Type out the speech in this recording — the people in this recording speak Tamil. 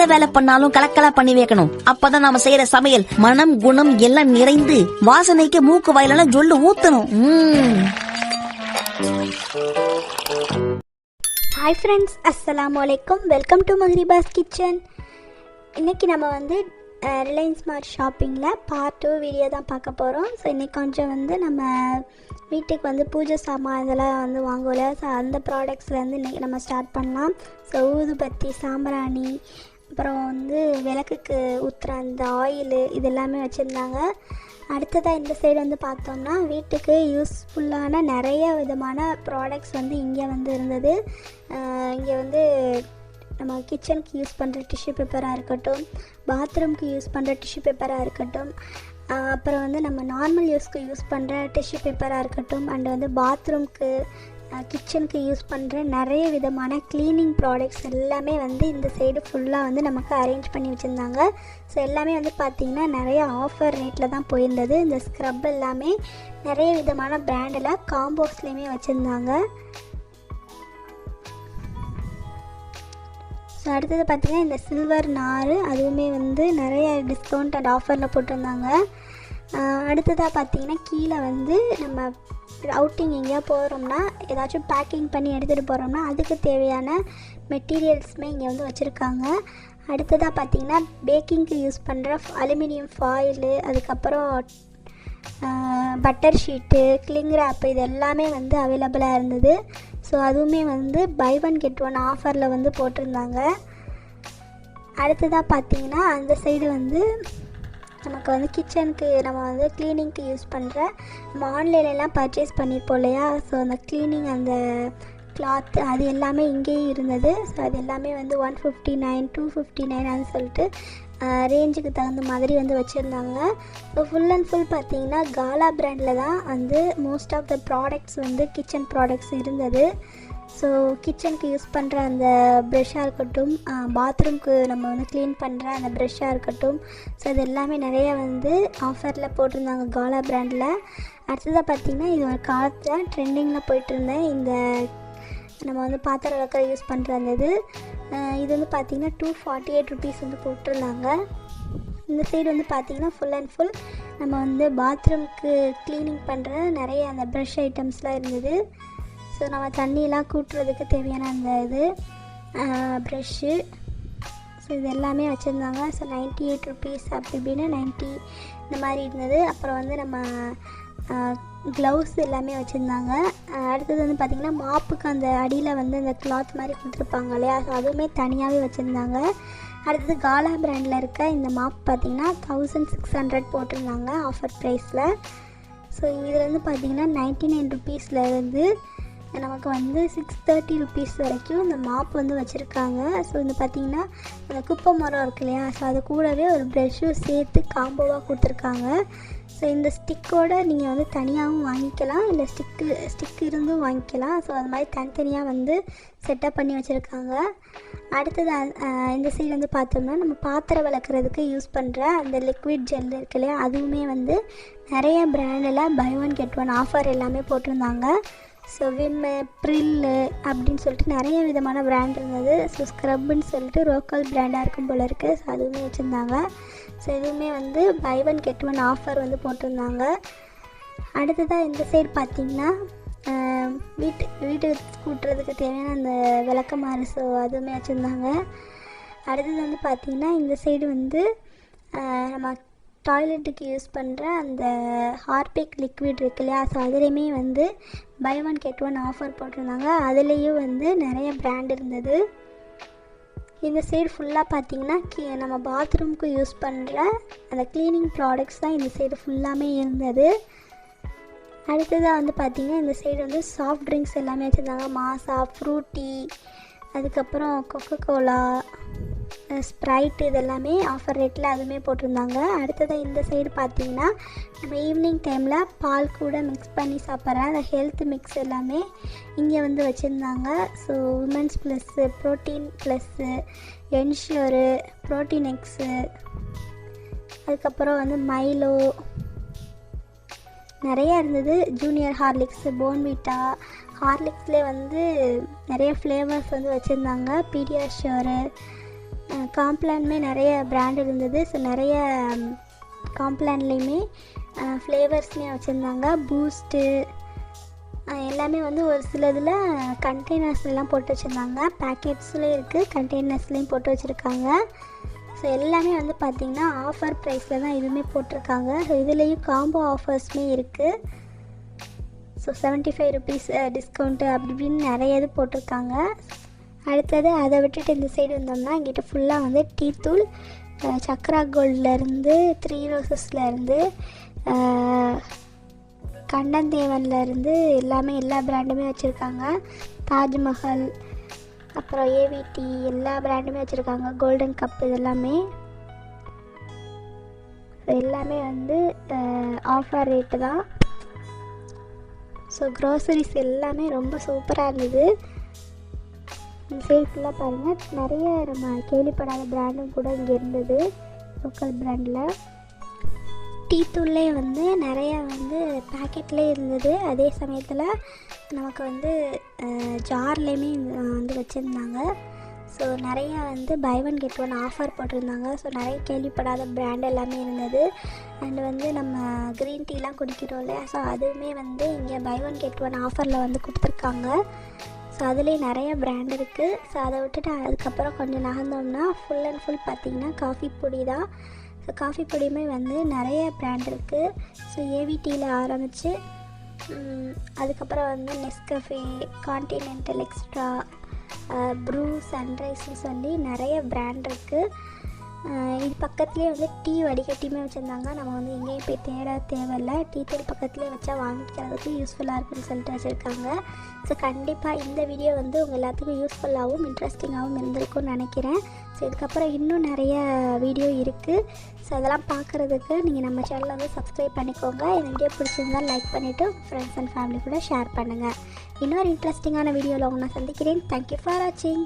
எந்த வேலை பண்ணாலும் கலக்கலா பண்ணி வைக்கணும். அப்பதான் நாம செய்யற சமையல் மனம் குணம் எல்லாம் நிறைந்து வாசனைக்கு மூக்கு வாயிலெல்லாம் ஜொல்லு ஊத்தணும். ஹாய் ஃப்ரெண்ட்ஸ், அஸ்ஸலாமு அலைக்கும். Welcome to Mahribas kitchen. இன்றைக்கி நம்ம வந்து ரிலையன்ஸ் ஸ்மார்ட் ஷாப்பிங்கில் பார்ட் 2 வீடியோ தான் பார்க்க போகிறோம். ஸோ இன்றைக்கி கொஞ்சம் வந்து நம்ம வீட்டுக்கு வந்து பூஜை சாமான் இதெல்லாம் வந்து வாங்குவோம்ல, ஸோ அந்த ப்ராடக்ட்ஸ்லேருந்து இன்றைக்கி நம்ம ஸ்டார்ட் பண்ணலாம். ஸோ ஊதுபத்தி, சாம்பிராணி, அப்புறம் வந்து விளக்குக்கு ஊற்றுற அந்த ஆயிலு இது எல்லாமே வச்சுருந்தாங்க. அடுத்ததாக இந்த சைடு வந்து பார்த்தோம்னா வீட்டுக்கு யூஸ்ஃபுல்லான நிறைய விதமான ப்ராடக்ட்ஸ் வந்து இங்கே வந்து இருந்தது. இங்கே வந்து நம்ம கிச்சனுக்கு யூஸ் பண்ணுற டிஷ்யூ பேப்பராக இருக்கட்டும், பாத்ரூம்க்கு யூஸ் பண்ணுற டிஷ்யூ பேப்பராக இருக்கட்டும், அப்புறம் வந்து நம்ம நார்மல் யூஸ்க்கு யூஸ் பண்ணுற டிஷ்யூ பேப்பராக இருக்கட்டும், அண்ட் வந்து பாத்ரூம்க்கு கிச்சனுக்கு யூஸ் பண்ணுற நிறைய விதமான க்ளீனிங் ப்ராடக்ட்ஸ் எல்லாமே வந்து இந்த சைடு ஃபுல்லாக வந்து நமக்கு அரேஞ்ச் பண்ணி வச்சுருந்தாங்க. ஸோ எல்லாமே வந்து பார்த்திங்கன்னா நிறைய ஆஃபர் ரேட்டில் தான் போயிருந்தது. இந்த ஸ்க்ரப் எல்லாமே நிறைய விதமான பிராண்டில் காம்போஸ்லேயுமே வச்சுருந்தாங்க. ஸோ அடுத்தது பார்த்திங்கன்னா இந்த சில்வர் நார் அதுவுமே வந்து நிறைய டிஸ்கவுண்ட் அண்ட் ஆஃபரில் போட்டிருந்தாங்க. அடுத்ததாக பார்த்திங்கன்னா கீழே வந்து நம்ம அவுட்டிங் எங்கேயா போகிறோம்னா ஏதாச்சும் பேக்கிங் பண்ணி எடுத்துகிட்டு போகிறோம்னா அதுக்கு தேவையான மெட்டீரியல்ஸுமே இங்கே வந்து வச்சுருக்காங்க. அடுத்ததாக பார்த்திங்கன்னா பேக்கிங்க்கு யூஸ் பண்ணுற அலுமினியம் ஃபாயிலு, அதுக்கப்புறம் பட்டர் ஷீட்டு, கிளிங் ரேப்பு இது எல்லாமே வந்து அவைலபிளாக இருந்தது. ஸோ அதுவுமே வந்து பை ஒன் கெட் ஒன் ஆஃபரில் வந்து போட்டிருந்தாங்க. அடுத்ததாக பார்த்திங்கன்னா அந்த சைடு வந்து நமக்கு வந்து கிச்சனுக்கு நம்ம வந்து க்ளீனிங்க்கு யூஸ் பண்ணுற நம்ம ஆன்லைன்லாம் பர்ச்சேஸ் பண்ணியிருப்போம் இல்லையா, ஸோ அந்த க்ளீனிங் அந்த கிளாத் அது எல்லாமே இங்கேயும் இருந்தது. ஸோ அது எல்லாமே வந்து 159, 259 சொல்லிட்டு ரேஞ்சுக்கு தகுந்த மாதிரி வந்து வச்சுருந்தாங்க. ஸோ ஃபுல் அண்ட் ஃபுல் பார்த்திங்கன்னா காலா பிராண்டில் தான் வந்து மோஸ்ட் ஆஃப் த ப்ராடக்ட்ஸ் வந்து கிச்சன் ப்ராடக்ட்ஸ் இருந்தது. ஸோ கிச்சனுக்கு யூஸ் பண்ணுற அந்த ப்ரெஷ்ஷாக இருக்கட்டும், பாத்ரூம்க்கு நம்ம வந்து க்ளீன் பண்ணுற அந்த ப்ரெஷ்ஷாக இருக்கட்டும், ஸோ அது எல்லாமே நிறைய வந்து ஆஃபரில் போட்டிருந்தாங்க காலா பிராண்டில். அடுத்ததாக பார்த்திங்கன்னா இது ஒரு காலத்தில் ட்ரெண்டிங்கில் போயிட்டு இருந்தேன் இந்த நம்ம வந்து பாத்திரம் விளக்க யூஸ் பண்ணுற அந்த இது வந்து பார்த்திங்கன்னா 248 ருபீஸ் வந்து போட்டிருந்தாங்க. இந்த சைடு வந்து பார்த்திங்கன்னா ஃபுல் அண்ட் ஃபுல் நம்ம வந்து பாத்ரூம்க்கு க்ளீனிங் பண்ணுற நிறைய அந்த ப்ரஷ் ஐட்டம்ஸ்லாம் இருந்தது. ஸோ நம்ம தண்ணியெலாம் கூட்டுறதுக்கு தேவையான அந்த ப்ரெஷ்ஷு, ஸோ இது எல்லாமே வச்சுருந்தாங்க. ஸோ 98 ருபீஸ் அப்படி இப்படின்னு 90 இந்த மாதிரி இருந்தது. அப்புறம் வந்து நம்ம க்ளவுஸ் எல்லாமே வச்சுருந்தாங்க. அடுத்தது வந்து பார்த்திங்கன்னா மாப்புக்கு அந்த அடியில் வந்து அந்த கிளாத் மாதிரி கொடுத்துருப்பாங்க இல்லையா, ஸோ அதுவுமே தனியாகவே வச்சுருந்தாங்க. அடுத்தது காலா பிராண்டில் இருக்க இந்த மாப் பார்த்திங்கன்னா 1600 போட்டிருந்தாங்க ஆஃபர் ப்ரைஸில். ஸோ இதில் வந்து பார்த்திங்கன்னா 99 ருபீஸில் இருந்து நமக்கு வந்து 630 ருபீஸ் வரைக்கும் இந்த மாப் வந்து வச்சுருக்காங்க. ஸோ இந்த பார்த்திங்கன்னா அந்த குப்பை மரம் இருக்கு இல்லையா, ஸோ அது கூடவே ஒரு ப்ரெஷ்ஷும் சேர்த்து காம்போவாக கொடுத்துருக்காங்க. ஸோ இந்த ஸ்டிக்கோடு நீங்கள் வந்து தனியாகவும் வாங்கிக்கலாம், இல்லை ஸ்டிக் இருந்தும் வாங்கிக்கலாம். ஸோ அது மாதிரி தனித்தனியாக வந்து செட்டப் பண்ணி வச்சுருக்காங்க. அடுத்தது இந்த சைடு வந்து பார்த்தோம்னா நம்ம பாத்திரம் விளக்குறதுக்கு யூஸ் பண்ணுற அந்த லிக்விட் ஜெல் இருக்கு இல்லையா, அதுவுமே வந்து நிறைய பிராண்டில் buy one get one offer எல்லாமே போட்டிருந்தாங்க. ஸோ விம்மு, ப்ரில்லு அப்படின்னு சொல்லிட்டு நிறைய விதமான பிராண்ட் இருந்தது. ஸோ ஸ்க்ரப்புன்னு சொல்லிட்டு லோக்கல் பிராண்டாக இருக்கும் போல் இருக்குது, ஸோ அதுவுமே வச்சுருந்தாங்க. ஸோ இதுவுமே வந்து buy one get one offer வந்து போட்டிருந்தாங்க. அடுத்ததாக இந்த சைடு பார்த்திங்கன்னா வீட்டுக்கு கூட்டுறதுக்கு தேவையான அந்த விளக்கமாறு, ஸோ அதுவுமே வச்சுருந்தாங்க. அடுத்தது வந்து பார்த்திங்கன்னா இந்த சைடு வந்து நம்ம டாய்லெட்டுக்கு யூஸ் பண்ணுற அந்த ஹார்பிக் லிக்விட் இருக்கு இல்லையா, ஸோ அதுலேயுமே வந்து buy one get one offer போட்டிருந்தாங்க. அதுலேயும் வந்து நிறைய பிராண்ட் இருந்தது. இந்த சைடு ஃபுல்லாக பார்த்திங்கன்னா நம்ம பாத்ரூம்க்கு யூஸ் பண்ணுற அந்த க்ளீனிங் ப்ராடக்ட்ஸ் தான் இந்த சைடு ஃபுல்லாமே இருந்தது. அடுத்ததாக வந்து பார்த்திங்கன்னா இந்த சைடு வந்து சாஃப்ட் ட்ரிங்க்ஸ் எல்லாமே வச்சுருந்தாங்க. மாசா, ஃப்ரூட்டி, அதுக்கப்புறம் கொக்கோ கோலா, ஸ்ப்ரைட் இது எல்லாமே ஆஃபர் ரேட்டில் அதுவுமே போட்டிருந்தாங்க. அடுத்ததாக இந்த சைடு பார்த்திங்கன்னா நம்ம ஈவினிங் டைமில் பால் கூட மிக்ஸ் பண்ணி சாப்பிட்ற அந்த ஹெல்த் மிக்ஸ் எல்லாமே இங்கே வந்து வச்சுருந்தாங்க. So women's plus, protein plus, Ensure, protein X, அதுக்கப்புறம் வந்து மைலோ நிறையா இருந்தது. ஜூனியர் ஹார்லிக்ஸு, போன்விட்டா, ஹார்லிக்ஸ்லேயே வந்து நிறைய ஃப்ளேவர்ஸ் வந்து வச்சுருந்தாங்க. பீடியாஷோரு, காம்ப்ளான்மே நிறைய பிராண்ட் இருந்தது. ஸோ நிறைய காம்ப்ளான்லேயுமே ஃப்ளேவர்ஸ்மே வச்சுருந்தாங்க. பூஸ்ட்டு எல்லாமே வந்து ஒரு சிலதில் கண்டெய்னர்ஸ்லாம் போட்டு வச்சுருந்தாங்க. பேக்கெட்ஸ்லேயும் இருக்குது, கண்டெய்னர்ஸ்லேயும் போட்டு வச்சுருக்காங்க. ஸோ எல்லாமே வந்து பார்த்திங்கன்னா ஆஃபர் ப்ரைஸில் தான் இதுவுமே போட்டிருக்காங்க. ஸோ இதுலேயும் காம்போ ஆஃபர்ஸ்மே இருக்குது. ஸோ 75 ருபீஸ் டிஸ்கவுண்ட்டு அப்படி இப்படின்னு நிறைய இது போட்டிருக்காங்க. அடுத்தது அதை விட்டுட்டு இந்த சைடு வந்தோம்னா எங்கிட்ட ஃபுல்லாக வந்து டீ தூள் சக்ரா கோல்ட்லேருந்து 3 ரோசஸ்லேருந்து கண்ணந்தேவன்லேருந்து எல்லாமே எல்லா பிராண்டுமே வச்சுருக்காங்க. தாஜ்மஹல் அப்புறம் ஏவிடி எல்லா பிராண்டுமே வச்சுருக்காங்க. கோல்டன் கப் இதெல்லாமே எல்லாமே வந்து ஆஃபர் ரேட்டு தான். ஸோ க்ரோசரிஸ் எல்லாமே ரொம்ப சூப்பராக இருந்தது. இந்த சைடு ஃபுல்லாக பாருங்கள், நிறைய நம்ம கேள்விப்படாத பிராண்டும் கூட இங்கே இருந்தது. லோக்கல் பிராண்டில் டீ தூள்லே வந்து நிறையா வந்து பேக்கெட்லேயே இருந்தது. அதே சமயத்தில் நமக்கு வந்து ஜார்லேயுமே வந்து வச்சுருந்தாங்க. ஸோ நிறையா வந்து buy one get one offer போட்டிருந்தாங்க. ஸோ நிறைய கேள்விப்படாத பிராண்ட் எல்லாமே இருந்தது. அண்டு வந்து நம்ம க்ரீன் டீலாம் குடிக்கிறோம் இல்லையா, ஸோ அதுவுமே வந்து இங்கே பை ஒன் கெட் ஒன் ஆஃபரில் வந்து கொடுத்துருக்காங்க. ஸோ அதுலேயே நிறைய பிராண்ட் இருக்குது. ஸோ அதை விட்டுட்டு அதுக்கப்புறம் கொஞ்சம் நகர்ந்தோம்னா ஃபுல் அண்ட் ஃபுல் பார்த்திங்கன்னா காஃபி பொடி தான். ஸோ காஃபி பொடியுமே வந்து நிறைய பிராண்ட் இருக்குது. ஸோ ஏவிடியில் ஆரம்பித்து அதுக்கப்புறம் வந்து நெஸ்கஃபே, கான்டினென்டல் எக்ஸ்ட்ரா, ப்ரூ, சன்ரைஸ்னு சொல்லி நிறைய பிராண்ட் இருக்குது. இது பக்கத்துலேயே வந்து டீ வடிகட்டியுமே வச்சுருந்தாங்க. நம்ம வந்து எங்கேயும் போய் தேட தேவையில்லை, டீ தூள் பக்கத்துலேயே வச்சா வாங்கிக்கிறதுக்கு யூஸ்ஃபுல்லாக இருக்குன்னு சொல்லிட்டு வச்சுருக்காங்க. ஸோ கண்டிப்பாக இந்த வீடியோ வந்து உங்கள் எல்லாத்துக்கும் யூஸ்ஃபுல்லாகவும் இன்ட்ரெஸ்டிங்காகவும் இருந்திருக்கும்னு நினைக்கிறேன். ஸோ இதுக்கப்புறம் இன்னும் நிறைய வீடியோ இருக்குது. ஸோ அதெல்லாம் பார்க்குறதுக்கு நீங்கள் நம்ம சேனலை வந்து சப்ஸ்கிரைப் பண்ணிக்கோங்க. இந்த வீடியோ பிடிச்சிருந்தால் லைக் பண்ணிவிட்டு ஃப்ரெண்ட்ஸ் அண்ட் ஃபேமிலி கூட ஷேர் பண்ணுங்கள். இன்னொரு இன்ட்ரெஸ்டிங்கான வீடியோவில் உங்களை நான் சந்திக்கிறேன். தேங்க்யூ ஃபார் வாட்சிங்.